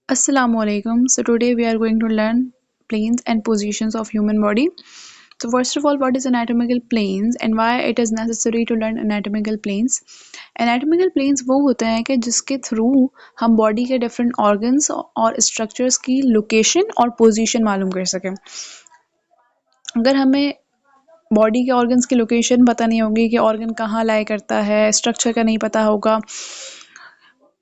Assalamualaikum. So today we are going to learn planes and positions of human body. So first of all, what is anatomical planes and why it is necessary to learn anatomical planes? Anatomical planes वो होते हैं कि जिसके through हम body के different organs और structures की location और पोजीशन मालूम कर सकें. अगर हमें बॉडी के ऑर्गन्स की लोकेशन पता नहीं होगी कि ऑर्गन कहाँ लाई करता है, स्ट्रक्चर का नहीं पता होगा,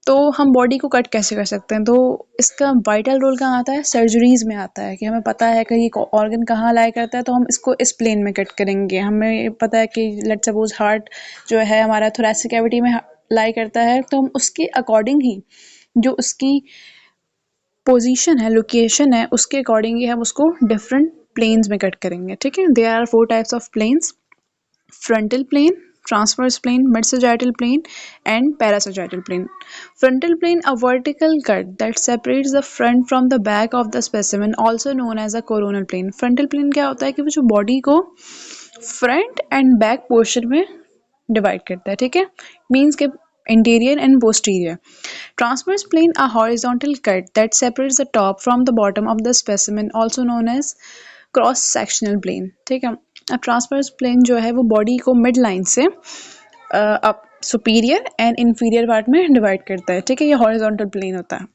तो हम बॉडी को कट कैसे कर सकते हैं. तो इसका वाइटल रोल कहाँ आता है? सर्जरीज में आता है कि हमें पता है कि ये ऑर्गन कहाँ लाई करता है, तो हम इसको इस प्लेन में कट करेंगे. हमें पता है कि लेट्स सपोज हार्ट जो है हमारा थोरेसिक कैविटी में लाई करता है, तो हम उसके अकॉर्डिंग ही जो उसकी पोजीशन है, लोकेशन है, उसके अकॉर्डिंग ही हम उसको डिफरेंट प्लेन्स में कट करेंगे. ठीक है. There are 4 types of planes: frontal plane, transverse plane, mid-sagittal plane, and parasagittal plane. Frontal plane, a vertical cut that separates the front from the back of the specimen, also known as a coronal plane. Frontal plane क्या होता है कि वो जो body को front end back portion में divide करता है. ठीक है. मीन्स के interior and posterior. Transverse plane, a horizontal cut that separates the top from the bottom of the specimen, also known as cross sectional plane. ठीक है. अब ट्रांसवर्स प्लेन जो है वो बॉडी को मिड लाइन से up superior and inferior part में divide करता है. ठीक है. ये हॉरिजॉन्टल प्लेन होता है.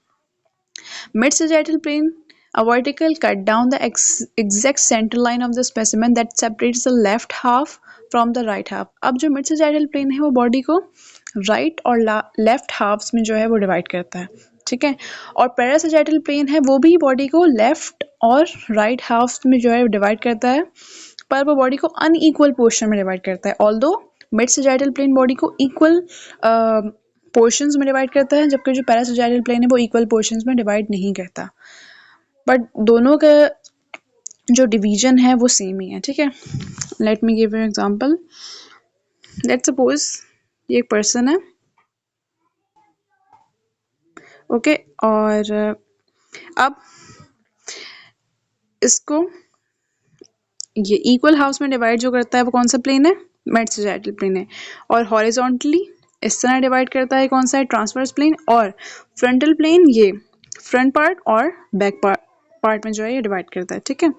Mid sagittal plane, a vertical cut down the exact center line of the specimen that separates the left half from the right half. अब जो मिड सैजिटल प्लेन है वो बॉडी को राइट और लेफ्ट हाफ्स में जो है वो डिवाइड करता है. ठीक है. और पैरासैजिटल प्लेन है वो भी बॉडी को लेफ्ट और राइट हाफ्स में जो है डिवाइड करता है, पर वो बॉडी को अनइक्वल पोर्शन में डिवाइड करता है. Although mid sagittal plane body को इक्वल पोर्शंस में डिवाइड करता है, जबकि जो पैरासैजिटल प्लेन है वो इक्वल पोर्शंस में डिवाइड नहीं करता, बट दोनों का जो डिवीजन है वो सेम ही है. ठीक है. Let me give you example. Let's suppose ये एक पर्सन है. ओके. और अब इसको ये इक्वल हाउस में डिवाइड जो करता है वो कौन सा प्लेन है? मिड सैजिटल प्लेन है. और हॉरिजॉन्टली इस तरह डिवाइड करता है कौन सा है? Transverse plane. और फ्रंटल प्लेन ये फ्रंट पार्ट और बैक पार्ट में जो है ये डिवाइड करता है. ठीक है.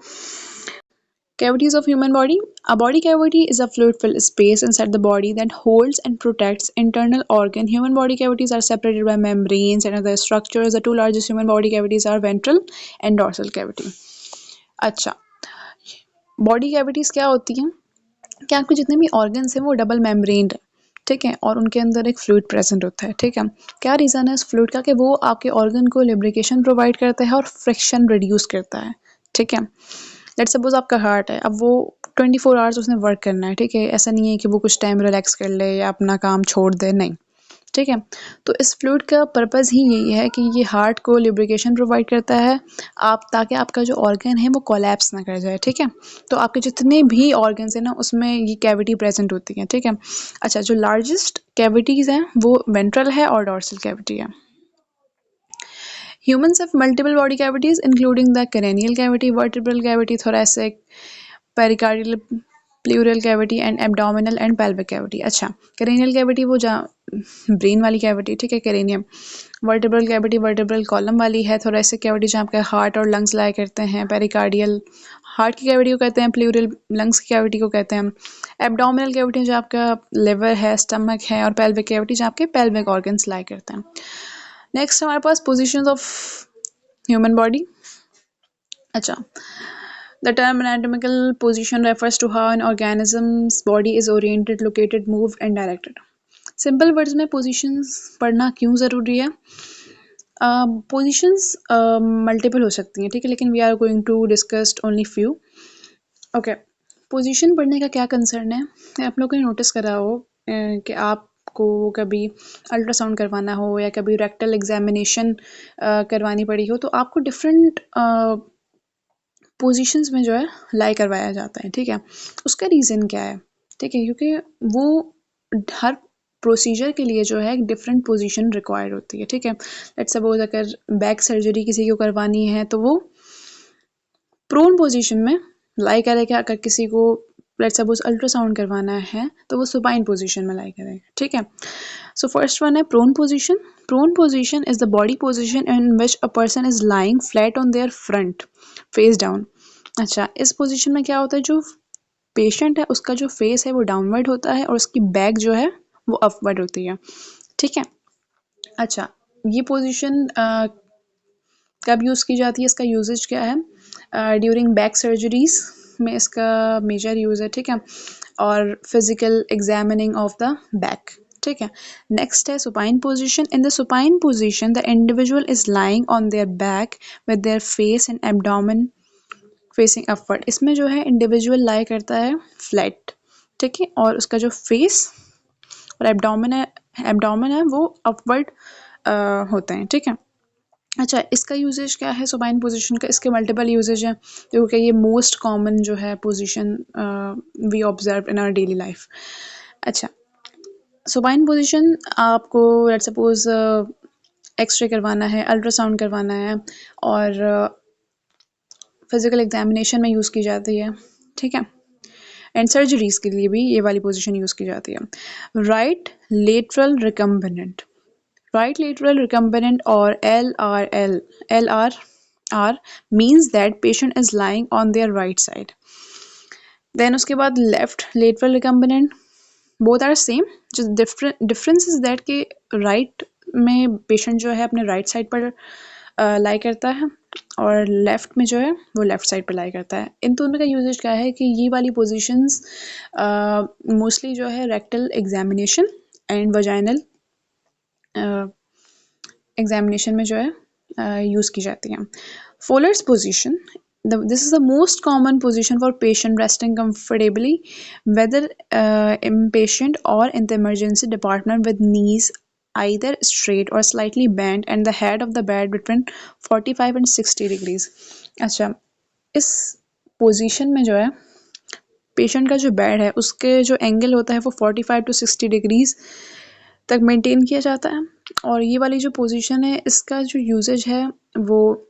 Cavities of human body. A body cavity is a fluid-filled space inside the body that holds and protects internal organ. Human body cavities are separated by membranes and other structures. The two largest human body cavities are ventral and dorsal cavity. अच्छा, body cavities क्या होती हैं कि आपके जितने भी organs हैं वो डबल मेम्ब्रेन्ड है. ठीक है. और उनके अंदर एक फ्लूइड प्रेजेंट होता है. ठीक है. क्या रीज़न है इस फ्लूइड का? कि वो आपके ऑर्गन को लिब्रिकेशन प्रोवाइड करता है और फ्रिक्शन रिड्यूस करता है. ठीक है. लेट्स सपोज आपका हार्ट है. अब वो 24 आवर्स उसने वर्क करना है. ठीक है. ऐसा नहीं है कि वो कुछ टाइम रिलैक्स कर ले या अपना काम छोड़ दे, नहीं. ठीक है. तो इस फ्लूइड का पर्पज़ ही यही है कि ये हार्ट को लिब्रिकेशन प्रोवाइड करता है, आप ताकि आपका जो ऑर्गन है वो कोलैप्स ना कर जाए. ठीक है. तो आपके जितने भी ऑर्गन्स हैं ना उसमें ये कैविटी प्रेजेंट होती है. ठीक है. अच्छा, जो लार्जेस्ट कैविटीज़ हैं वो वेंट्रल है और डॉर्सल कैविटी है. Humans have multiple body cavities including the cranial cavity, vertebral cavity, thoracic, pericardial, pleural cavity and abdominal and pelvic cavity. अच्छा, cranial cavity वो जहाँ ब्रेन वाली कैविटी. ठीक है. Cranium. Vertebral cavity vertebral column वाली है. Thoracic cavity जहाँ आपका हार्ट और लंग्स लाया करते हैं. पेरिकार्डियल हार्ट की कैविटी को कहते हैं. प्लूरल लंग्स की कैविटी को कहते हैं. एब्डोमिनल कैविटी जहाँ आपका लिवर है, स्टमक है. और पेल्विक कैविटी जहाँ आपके पेल्विक ऑर्गन्स लाया करते हैं. नेक्स्ट हमारे पास पोजिशंस ऑफ ह्यूमन बॉडी. अच्छा, the term anatomical position refers to how an organism's body is oriented, located, moved and directed. Simple words में पोजीशंस पढ़ना क्यों ज़रूरी है? पोजीशंस मल्टीपल हो सकती हैं. ठीक है. लेकिन we are going to discuss only few. Okay. Position पढ़ने का क्या कंसर्न है? आप लोगों ने नोटिस करा हो कि आपको कभी अल्ट्रासाउंड करवाना हो या कभी रेक्टल एग्जामिनेशन करवानी पड़ी हो, तो आपको डिफरेंट पोजीशंस में जो है लाई करवाया जाता है. ठीक है. उसका रीज़न क्या है? ठीक है. क्योंकि वो हर प्रोसीजर के लिए जो है एक डिफरेंट पोजीशन रिक्वायर्ड होती है. ठीक है. लेट्स सपोज अगर बैक सर्जरी किसी को करवानी है तो वो प्रोन पोजीशन में लाई करेगा. अगर किसी को लेट्स सपोज अल्ट्रासाउंड करवाना है तो वो सुपाइन पोजीशन में लाई करेगा, ठीक है। सो फर्स्ट वन है prone position. Prone position is the body position in which a person is lying flat on their front face down. अच्छा, इस पोजीशन में क्या होता है, जो पेशेंट है उसका जो फेस है वो डाउनवर्ड होता है और उसकी बैक जो है वो अपवर्ड होती है, ठीक है। अच्छा, ये पोजीशन कब यूज़ की जाती है, इसका यूजेज क्या है, ड्यूरिंग बैक सर्जरीज में इसका मेजर यूज़ है, ठीक है, और physical examining of the back, ठीक है। नेक्स्ट है supine position. In the supine position the individual is lying on their back with their face and abdomen facing upward. इसमें जो है इंडिविजुअल लाई करता है फ्लैट, ठीक है, और उसका जो फेस और एब्डोमेन है वो अपवर्ड होते हैं, ठीक है। अच्छा, इसका यूजेज क्या है सुपाइन पोजीशन का, इसके मल्टीपल यूजेज हैं क्योंकि ये मोस्ट कॉमन जो है position we observe in our daily life. अच्छा, सुपाइन पोजीशन आपको लेट्स सपोज एक्सरे करवाना है, अल्ट्रासाउंड करवाना है और फिजिकल एग्जामिनेशन में यूज़ की जाती है, ठीक है, एंड सर्जरीज के लिए भी ये वाली पोजीशन यूज़ की जाती है। Right lateral recombinant, right lateral recumbent or LRR means that patient is lying on their right side. Then उसके बाद left lateral recumbent, both are same, just difference is that कि right में patient जो है अपने right side पर लाई करता है और लेफ्ट में जो है वो लेफ्ट साइड पर लाई करता है। इन दोनों का यूजेज क्या है कि ये वाली पोजीशंस मोस्टली जो है rectal examination and vaginal examination में जो है यूज़ की जाती हैं। फोलर्स position, this is the most common position for patient resting comfortably, whether inpatient or in the emergency department, with knees either straight or slightly bent and the head of the bed between 45 and 60 degrees. अच्छा, इस position में जो है patient का जो bed है उसके जो एंगल होता है वो 45 टू 60 डिग्रीज तक मेंटेन किया जाता है। और ये वाली जो पोजीशन है इसका जो यूजेज है वो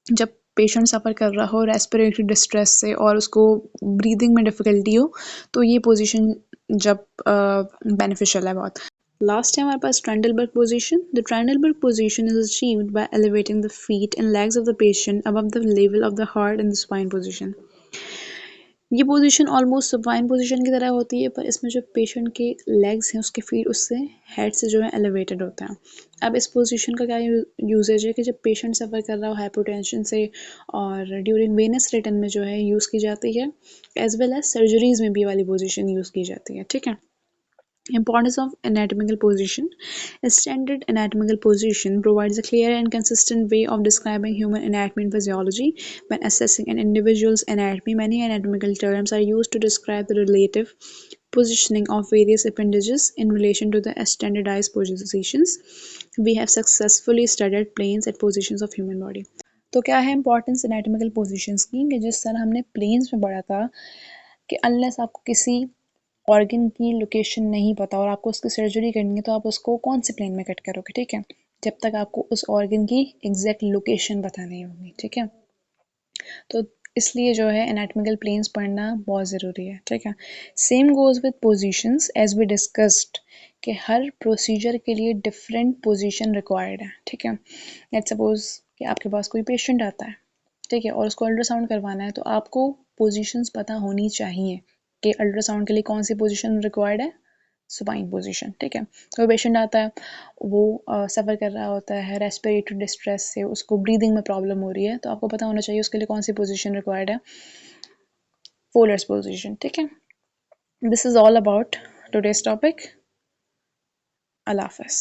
जब पेशेंट सफ़र कर रहा हो रेस्पिरेटरी डिस्ट्रेस से और उसको ब्रीदिंग में डिफ़िकल्टी हो तो ये पोजीशन जब बेनिफिशियल है बहुत। लास्ट है हमारे पास Trendelenburg position. The Trendelenburg position is achieved by elevating the feet and legs of the patient above the level of the heart in the spine position. ये पोजीशन ऑलमोस्ट सुपाइन पोजीशन की तरह होती है पर इसमें जो पेशेंट के legs हैं उसके फीट उससे हेड से जो है एलिवेटेड होता है। अब इस पोजीशन का क्या यूजेज है कि जब पेशेंट सफ़र कर रहा हो हाइपोटेंशन से और ड्यूरिंग वेनस रिटर्न में जो है यूज़ की जाती है, एज वेल एज सर्जरीज में भी वाली पोजीशन यूज़ की जाती है, ठीक है। Importance of anatomical position. A standard anatomical position provides a clear and consistent way of describing human anatomy and physiology. When assessing an individual's anatomy, many anatomical terms are used to describe the relative positioning of various appendages in relation to the standardized positions. We have successfully studied planes and positions of human body. तो क्या है importance anatomical positions की कि जिस तरह हमने planes में पढ़ा था कि अनलेस आपको किसी ऑर्गन की लोकेशन नहीं पता और आपको उसकी सर्जरी करनी है तो आप उसको कौन से प्लेन में कट करोगे, ठीक है, जब तक आपको उस ऑर्गन की एग्जैक्ट लोकेशन पता नहीं होगी, ठीक है। तो इसलिए जो है एनाटॉमिकल प्लेन्स पढ़ना बहुत ज़रूरी है, ठीक है। Same goes with positions as we discussed कि हर प्रोसीजर के लिए डिफरेंट पोजीशन रिक्वायर्ड है, ठीक है। लेट्स सपोज कि आपके पास कोई पेशेंट आता है, ठीक है, और उसको अल्ट्रासाउंड करवाना है तो आपको पोजीशंस पता होनी चाहिए कि अल्ट्रासाउंड के लिए कौन सी पोजीशन रिक्वायर्ड है, सुपाइन पोजीशन, ठीक है। कोई पेशेंट आता है वो सफ़र कर रहा होता है रेस्पिरेटरी डिस्ट्रेस से, उसको ब्रीदिंग में प्रॉब्लम हो रही है तो आपको पता होना चाहिए उसके लिए कौन सी पोजीशन रिक्वायर्ड है, फोल्डर्स पोजीशन, ठीक है। This is all about today's topic. अल्लाह हाफ़िज़।